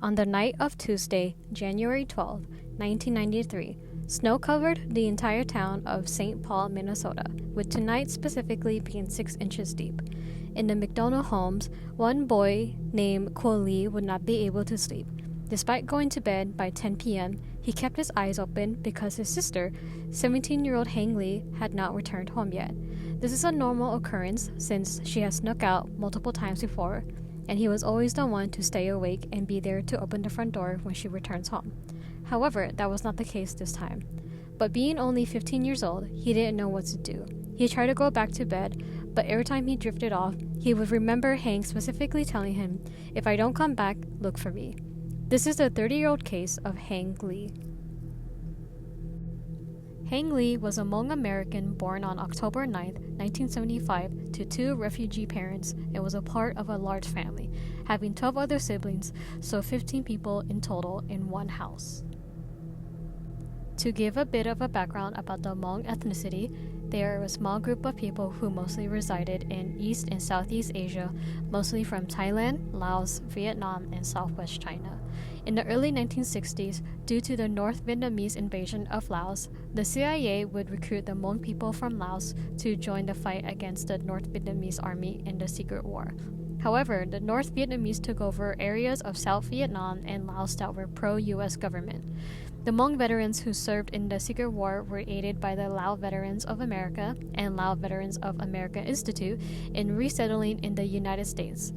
On the night of Tuesday, January 12, 1993, snow covered the entire town of St. Paul, Minnesota, with tonight specifically being 6 inches deep. In the McDonough homes, one boy named Ko Lee would not be able to sleep. Despite going to bed by 10 p.m., he kept his eyes open because his sister, 17-year-old Hang Lee, had not returned home yet. This is a normal occurrence since she has snuck out multiple times before, and he was always the one to stay awake and be there to open the front door when she returns home. However, that was not the case this time. But being only 15 years old, he didn't know what to do. He tried to go back to bed, but every time he drifted off, he would remember Hank specifically telling him, "If I don't come back, look for me." This is the 30-year-old case of Hang Lee. Hang Lee was a Hmong American born on October 9, 1975, to 2 refugee parents and was a part of a large family, having 12 other siblings, so 15 people in total in one house. To give a bit of a background about the Hmong ethnicity, they are a small group of people who mostly resided in East and Southeast Asia, mostly from Thailand, Laos, Vietnam, and Southwest China. In the early 1960s, due to the North Vietnamese invasion of Laos, the CIA would recruit the Hmong people from Laos to join the fight against the North Vietnamese army in the Secret War. However, the North Vietnamese took over areas of South Vietnam and Laos that were pro-US government. The Hmong veterans who served in the Secret War were aided by the Lao Veterans of America and Lao Veterans of America Institute in resettling in the United States.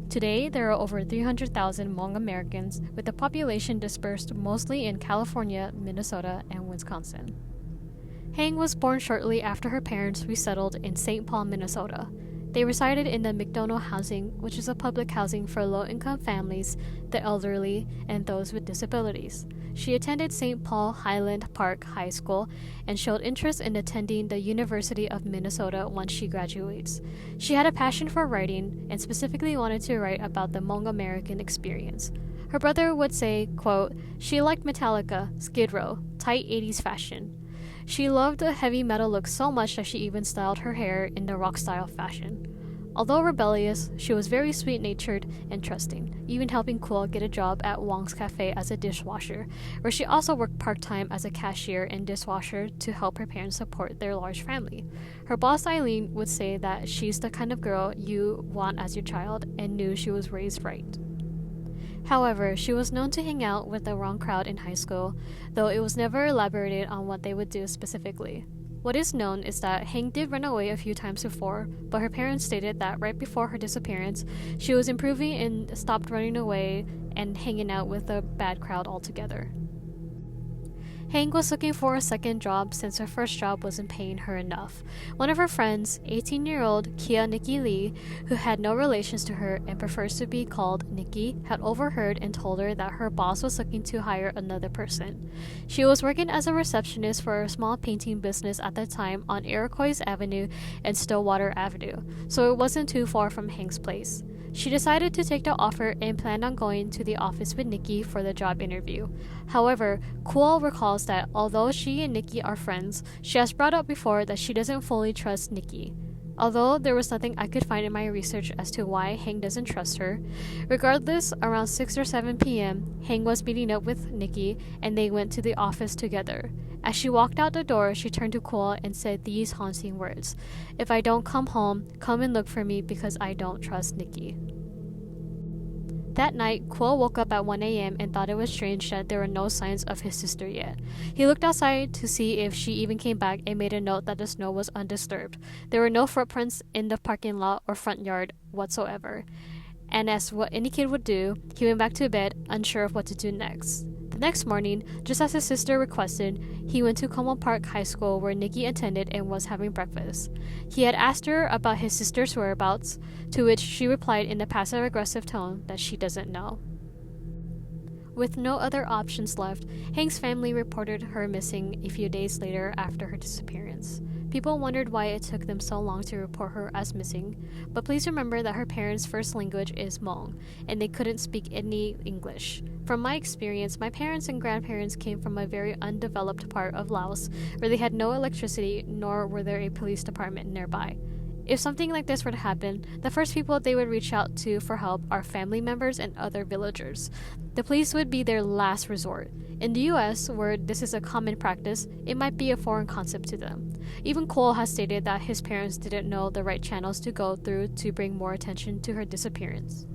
Today, there are over 300,000 Hmong Americans, with the population dispersed mostly in California, Minnesota, and Wisconsin. Hang was born shortly after her parents resettled in St. Paul, Minnesota. They resided in the McDonough housing, which is a public housing for low-income families, the elderly, and those with disabilities. She attended St. Paul Highland Park High School and showed interest in attending the University of Minnesota once she graduates. She had a passion for writing and specifically wanted to write about the Hmong American experience. Her brother would say, quote, "She liked Metallica, Skid Row, tight 80s fashion. She loved the heavy metal look so much that she even styled her hair in the rock style fashion. Although rebellious, she was very sweet-natured and trusting, even helping Kuo get a job at Wong's Cafe as a dishwasher, where she also worked part-time as a cashier and dishwasher to help her parents support their large family. Her boss Eileen would say that she's the kind of girl you want as your child and knew she was raised right. However, she was known to hang out with the wrong crowd in high school, though it was never elaborated on what they would do specifically. What is known is that Hang did run away a few times before, but her parents stated that right before her disappearance, she was improving and stopped running away and hanging out with a bad crowd altogether. Hang was looking for a second job since her first job wasn't paying her enough. One of her friends, 18-year-old Kia Nikki Lee, who had no relations to her and prefers to be called Nikki, had overheard and told her that her boss was looking to hire another person. She was working as a receptionist for a small painting business at the time on Iroquois Avenue and Stillwater Avenue, so it wasn't too far from Hang's place. She decided to take the offer and planned on going to the office with Nikki for the job interview. However, Kuo recalls that although she and Nikki are friends, she has brought up before that she doesn't fully trust Nikki. Although there was nothing I could find in my research as to why Hang doesn't trust her, regardless, around 6 or 7 p.m., Hang was meeting up with Nikki and they went to the office together. As she walked out the door, she turned to Kuo and said these haunting words, "If I don't come home, come and look for me because I don't trust Nikki." That night, Kuo woke up at 1 a.m. and thought it was strange that there were no signs of his sister yet. He looked outside to see if she even came back and made a note that the snow was undisturbed. There were no footprints in the parking lot or front yard whatsoever. And as what any kid would do, he went back to bed, unsure of what to do next. The next morning, just as his sister requested, he went to Como Park High School where Nikki attended and was having breakfast. He had asked her about his sister's whereabouts, to which she replied in a passive-aggressive tone that she doesn't know. With no other options left, Hang's family reported her missing a few days later after her disappearance. People wondered why it took them so long to report her as missing, but please remember that her parents' first language is Hmong, and they couldn't speak any English. From my experience, my parents and grandparents came from a very undeveloped part of Laos, where they had no electricity, nor were there a police department nearby. If something like this were to happen, the first people they would reach out to for help are family members and other villagers. The police would be their last resort. In the US, where this is a common practice, it might be a foreign concept to them. Even Cole has stated that his parents didn't know the right channels to go through to bring more attention to her disappearance.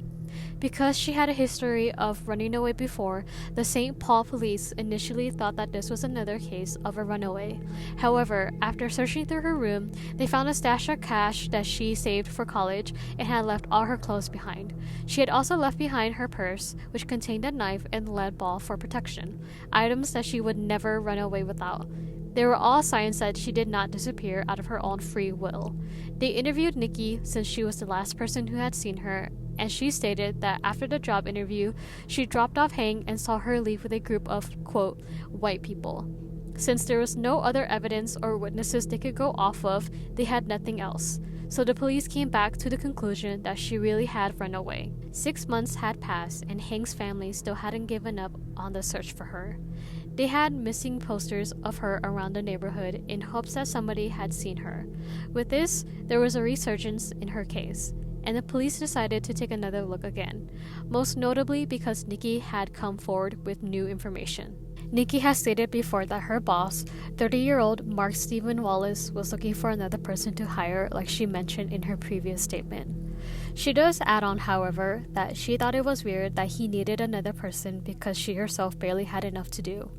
Because she had a history of running away before, the St. Paul police initially thought that this was another case of a runaway. However, after searching through her room, they found a stash of cash that she saved for college and had left all her clothes behind. She had also left behind her purse, which contained a knife and lead ball for protection, items that she would never run away without. They were all signs that she did not disappear out of her own free will. They interviewed Nikki since she was the last person who had seen her, and she stated that after the job interview, she dropped off Hang and saw her leave with a group of, quote, white people. Since there was no other evidence or witnesses they could go off of, they had nothing else. So the police came back to the conclusion that she really had run away. 6 months had passed, and Hang's family still hadn't given up on the search for her. They had missing posters of her around the neighborhood in hopes that somebody had seen her. With this, there was a resurgence in her case, and the police decided to take another look again, most notably because Nikki had come forward with new information. Nikki has stated before that her boss, 30-year-old Mark Stephen Wallace, was looking for another person to hire, like she mentioned in her previous statement. She does add on, however, that she thought it was weird that he needed another person because she herself barely had enough to do.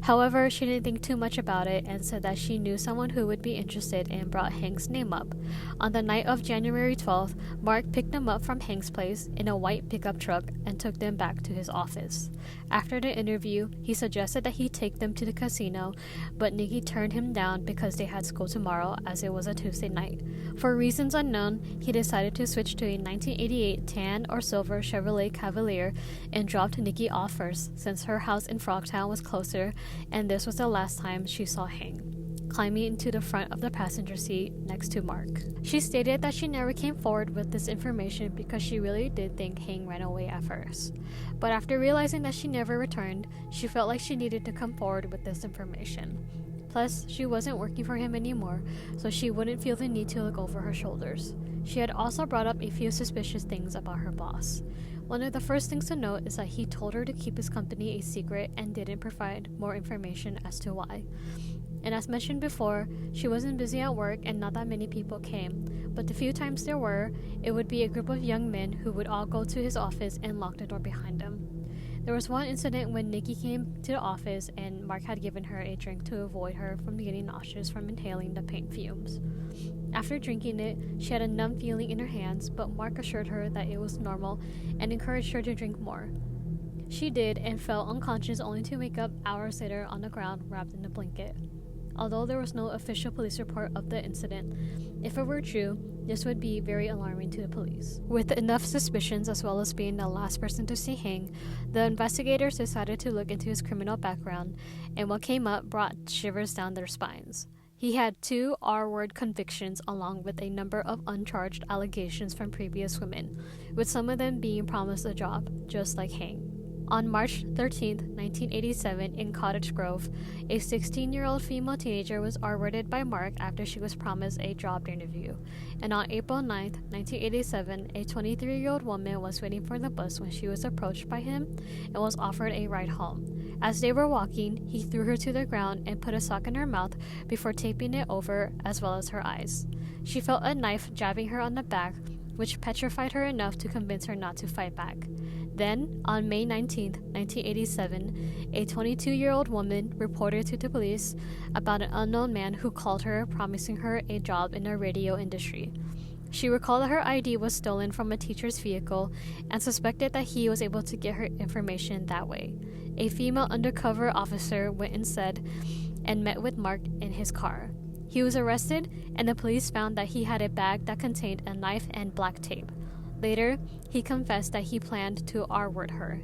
However, she didn't think too much about it and said that she knew someone who would be interested and brought Hank's name up. On the night of January 12th, Mark picked them up from Hank's place in a white pickup truck and took them back to his office. After the interview, he suggested that he take them to the casino, but Nikki turned him down because they had school tomorrow as it was a Tuesday night. For reasons unknown, he decided to switch to a 1988 tan or silver Chevrolet Cavalier and dropped Nikki off first since her house in Frogtown was closer, and this was the last time she saw Hank, climbing into the front of the passenger seat next to Mark. She stated that she never came forward with this information because she really did think Hank ran away at first. But after realizing that she never returned, she felt like she needed to come forward with this information. Plus, she wasn't working for him anymore, so she wouldn't feel the need to look over her shoulders. She had also brought up a few suspicious things about her boss. One of the first things to note is that he told her to keep his company a secret and didn't provide more information as to why. And as mentioned before, she wasn't busy at work and not that many people came, but the few times there were, it would be a group of young men who would all go to his office and lock the door behind them. There was one incident when Nikki came to the office and Mark had given her a drink to avoid her from getting nauseous from inhaling the paint fumes. After drinking it, she had a numb feeling in her hands, but Mark assured her that it was normal and encouraged her to drink more. She did and fell unconscious only to wake up hours later on the ground wrapped in a blanket. Although there was no official police report of the incident, if it were true, this would be very alarming to the police. With enough suspicions as well as being the last person to see Hang, the investigators decided to look into his criminal background, and what came up brought shivers down their spines. He had 2 R-word convictions along with a number of uncharged allegations from previous women, with some of them being promised a job, just like Hang. On March 13, 1987, in Cottage Grove, a 16-year-old female teenager was R-worded by Mark after she was promised a job interview. And on April 9, 1987, a 23-year-old woman was waiting for the bus when she was approached by him and was offered a ride home. As they were walking, he threw her to the ground and put a sock in her mouth before taping it over as well as her eyes. She felt a knife jabbing her on the back, which petrified her enough to convince her not to fight back. Then, on May 19, 1987, a 22-year-old woman reported to the police about an unknown man who called her, promising her a job in the radio industry. She recalled that her ID was stolen from a teacher's vehicle and suspected that he was able to get her information that way. A female undercover officer went instead and met with Mark in his car. He was arrested, and the police found that he had a bag that contained a knife and black tape. Later, he confessed that he planned to R-word her.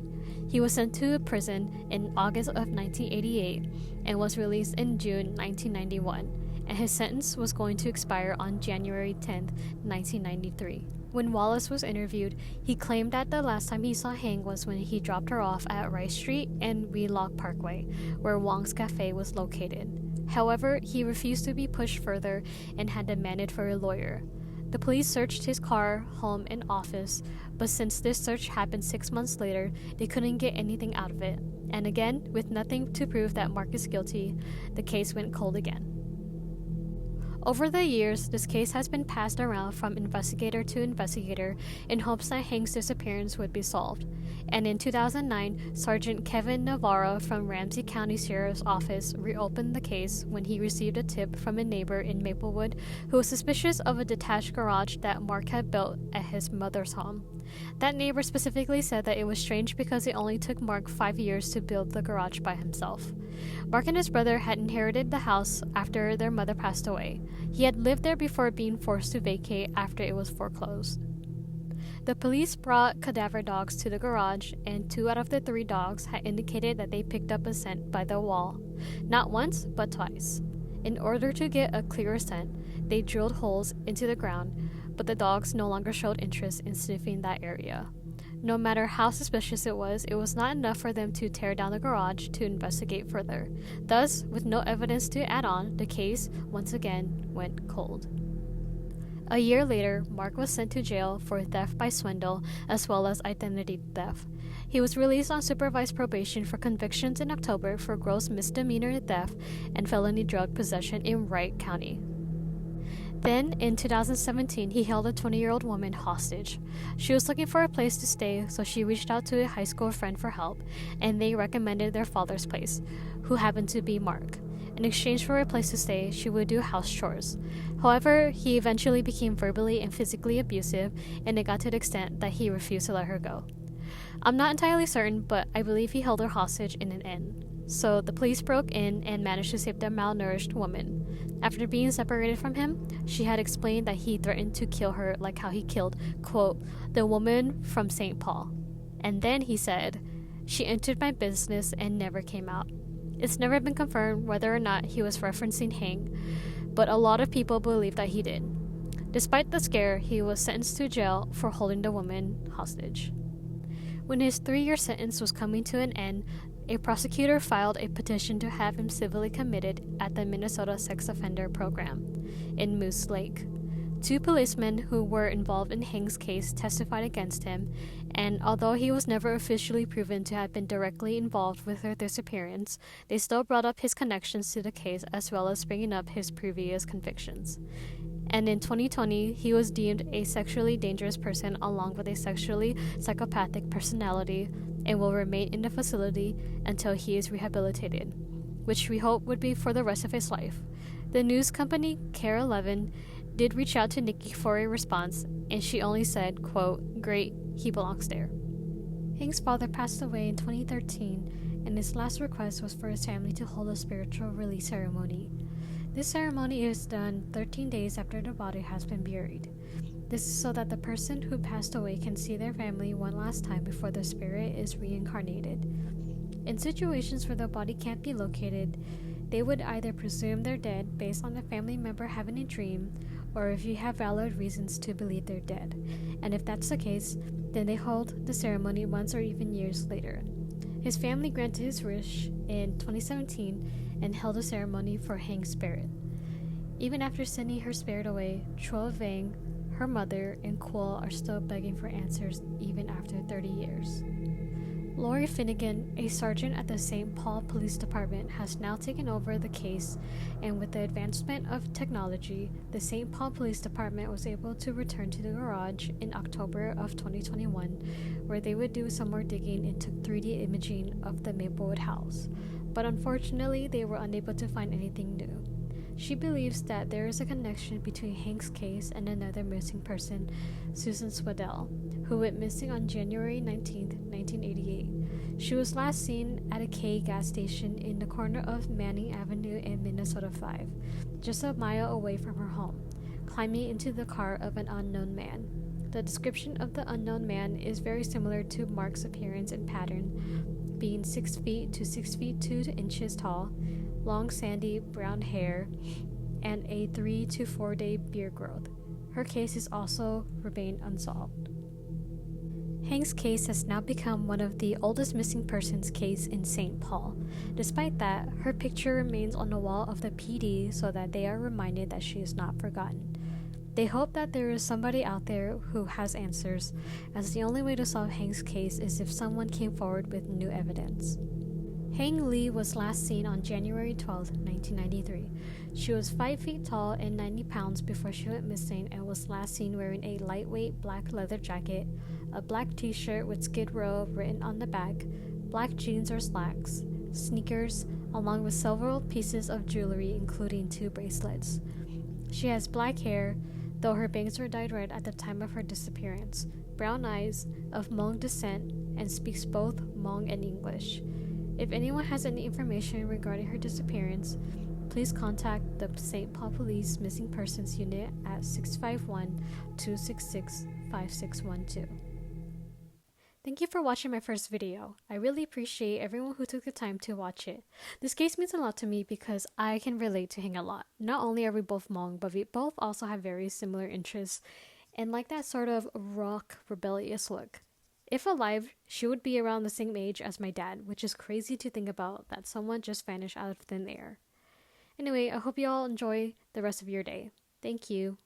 He was sent to prison in August of 1988 and was released in June 1991, and his sentence was going to expire on January 10, 1993. When Wallace was interviewed, he claimed that the last time he saw Hang was when he dropped her off at Rice Street and Wheelock Parkway, where Wong's Cafe was located. However, he refused to be pushed further and had demanded for a lawyer. The police searched his car, home, and office, but since this search happened 6 months later, they couldn't get anything out of it. And again, with nothing to prove that Mark is guilty, the case went cold again. Over the years, this case has been passed around from investigator to investigator in hopes that Hank's disappearance would be solved. And in 2009, Sergeant Kevin Navarro from Ramsey County Sheriff's Office reopened the case when he received a tip from a neighbor in Maplewood who was suspicious of a detached garage that Mark had built at his mother's home. That neighbor specifically said that it was strange because it only took Mark 5 years to build the garage by himself. Mark and his brother had inherited the house after their mother passed away. He had lived there before being forced to vacate after it was foreclosed. The police brought cadaver dogs to the garage, and 2 out of the 3 dogs had indicated that they picked up a scent by the wall. Not once, but twice. In order to get a clearer scent, they drilled holes into the ground, but the dogs no longer showed interest in sniffing that area. No matter how suspicious it was not enough for them to tear down the garage to investigate further. Thus, with no evidence to add on, the case once again went cold. A year later, Mark was sent to jail for theft by swindle as well as identity theft. He was released on supervised probation for convictions in October for gross misdemeanor theft and felony drug possession in Wright County. Then, in 2017, he held a 20-year-old woman hostage. She was looking for a place to stay, so she reached out to a high school friend for help, and they recommended their father's place, who happened to be Mark. In exchange for a place to stay, she would do house chores. However, he eventually became verbally and physically abusive, and it got to the extent that he refused to let her go. I'm not entirely certain, but I believe he held her hostage in an inn. So the police broke in and managed to save the malnourished woman. After being separated from him, she had explained that he threatened to kill her like how he killed, quote, the woman from St. Paul. And then he said, she entered my business and never came out. It's never been confirmed whether or not he was referencing Hank, but a lot of people believe that he did. Despite the scare, he was sentenced to jail for holding the woman hostage. When his 3-year sentence was coming to an end, a prosecutor filed a petition to have him civilly committed at the Minnesota Sex Offender Program in Moose Lake. 2 policemen who were involved in Hank's case testified against him, and although he was never officially proven to have been directly involved with her disappearance, they still brought up his connections to the case as well as bringing up his previous convictions. And in 2020, he was deemed a sexually dangerous person along with a sexually psychopathic personality and will remain in the facility until he is rehabilitated, which we hope would be for the rest of his life. The news company Care 11 did reach out to Nikki for a response, and she only said, quote, great, he belongs there. Hank's father passed away in 2013, and his last request was for his family to hold a spiritual release ceremony. This ceremony is done 13 days after the body has been buried. This is so that the person who passed away can see their family one last time before the spirit is reincarnated. In situations where the body can't be located, they would either presume they're dead based on the family member having a dream, or if you have valid reasons to believe they're dead. And if that's the case, then they hold the ceremony months or even years later. His family granted his wish in 2017 and held a ceremony for Hank's spirit. Even after sending her spirit away, Chua Vang, her mother, and Kuo are still begging for answers even after 30 years. Lori Finnegan, a sergeant at the St. Paul Police Department, has now taken over the case, and with the advancement of technology, the St. Paul Police Department was able to return to the garage in October of 2021, where they would do some more digging into 3D imaging of the Maplewood house. But unfortunately, they were unable to find anything new. She believes that there is a connection between Hank's case and another missing person, Susan Swaddell, who went missing on January 19, 1988. She was last seen at a K gas station in the corner of Manning Avenue and Minnesota 5, just a mile away from her home, climbing into the car of an unknown man. The description of the unknown man is very similar to Mark's appearance and pattern, being 6 feet to 6 feet 2 inches tall, long sandy brown hair, and a 3 to 4 day beard growth. Her case is also remained unsolved. Hank's case has now become one of the oldest missing persons case in St. Paul. Despite that, her picture remains on the wall of the PD so that they are reminded that she is not forgotten. They hope that there is somebody out there who has answers, as the only way to solve Hang's case is if someone came forward with new evidence. Hang Lee was last seen on January 12, 1993. She was 5 feet tall and 90 pounds before she went missing and was last seen wearing a lightweight black leather jacket, a black t-shirt with Skid Row written on the back, black jeans or slacks, sneakers, along with several pieces of jewelry including 2 bracelets. She has black hair, though her bangs were dyed red at the time of her disappearance, brown eyes, of Hmong descent, and speaks both Hmong and English. If anyone has any information regarding her disappearance, please contact the St. Paul Police Missing Persons Unit at 651-266-5612. Thank you for watching my first video. I really appreciate everyone who took the time to watch it. This case means a lot to me because I can relate to Hang a lot. Not only are we both Hmong, but we both also have very similar interests and like that sort of rock rebellious look. If alive, she would be around the same age as my dad, which is crazy to think about that someone just vanished out of thin air. Anyway, I hope you all enjoy the rest of your day. Thank you.